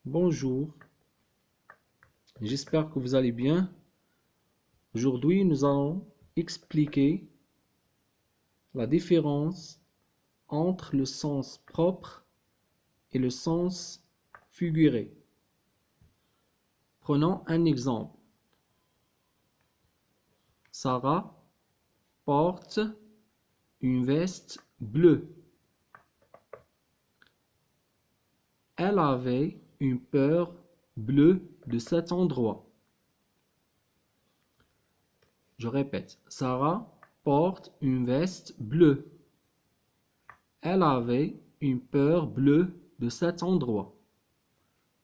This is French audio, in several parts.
Bonjour, j'espère que vous allez bien. Aujourd'hui, nous allons expliquer la différence entre le sens propre et le sens figuré. Prenons un exemple. Sarah porte une veste bleue. Elle avait une peur bleue de cet endroit. Je répète, Sarah porte une veste bleue. Elle avait une peur bleue de cet endroit.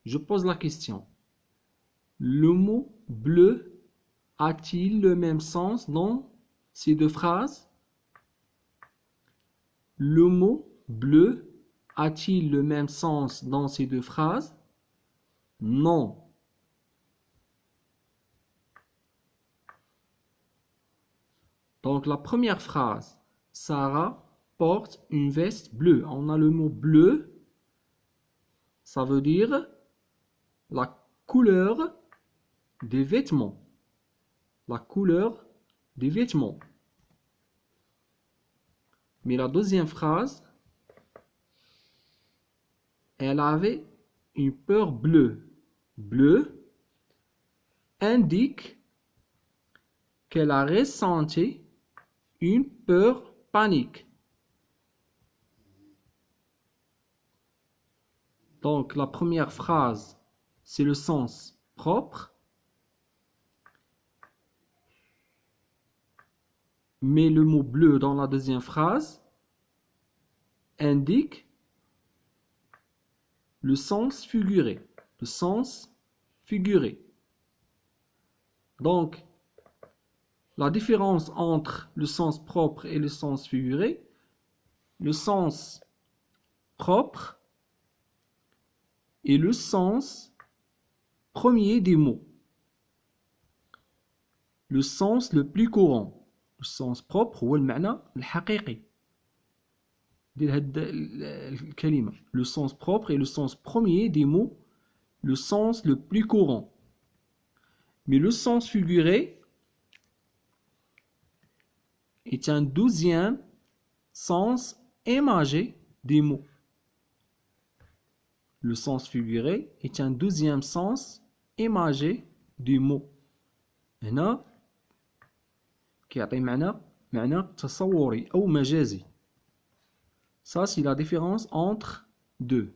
Je pose la question. Le mot bleu a-t-il le même sens dans ces deux phrases? Le mot bleu a-t-il le même sens dans ces deux phrases? Non. Donc la première phrase, Sarah porte une veste bleue. On a le mot bleu, ça veut dire la couleur des vêtements. La couleur des vêtements. Mais la deuxième phrase, elle avait une peur bleue. Bleu indique qu'elle a ressenti une peur panique. Donc la première phrase, c'est le sens propre. Mais le mot bleu dans la deuxième phrase indique le sens figuré. Le sens figuré. Donc, la différence entre le sens propre et le sens figuré, le sens propre est le sens premier des mots. Le sens le plus courant. Le sens propre هو المعنى الحقيقي ديال هاد الكلمة. Le sens propre est le sens premier des mots, le sens le plus courant. Mais le sens figuré est un douzième sens imagé des mots. Le sens figuré est un douzième sens imagé des mots. هنا كيعطي معنى تصوري أو مجازي. Ça, c'est la différence entre deux.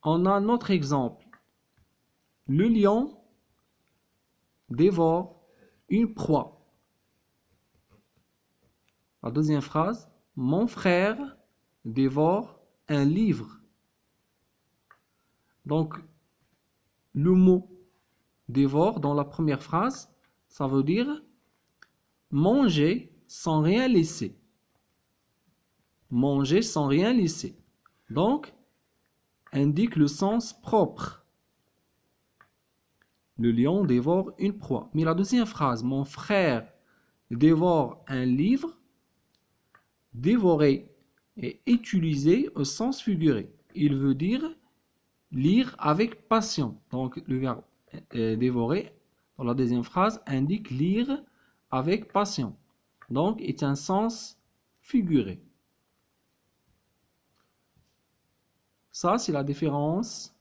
On a un autre exemple. Le lion dévore une proie. La deuxième phrase, mon frère dévore un livre. Donc, le mot dévore dans la première phrase, ça veut dire manger sans rien laisser. Manger sans rien laisser. Donc, indique le sens propre. Le lion dévore une proie. Mais la deuxième phrase, mon frère dévore un livre, dévorer est utilisé au sens figuré. Il veut dire lire avec passion. Donc, le verbe dévorer, dans la deuxième phrase, indique lire avec passion. Donc, est un sens figuré. Ça, c'est la différence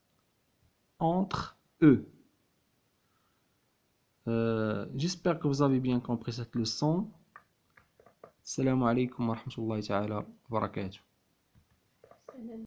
entre eux. J'espère que vous avez bien compris cette leçon. Assalamu alaikum wa rahmatullahi ta'ala wa barakatuh.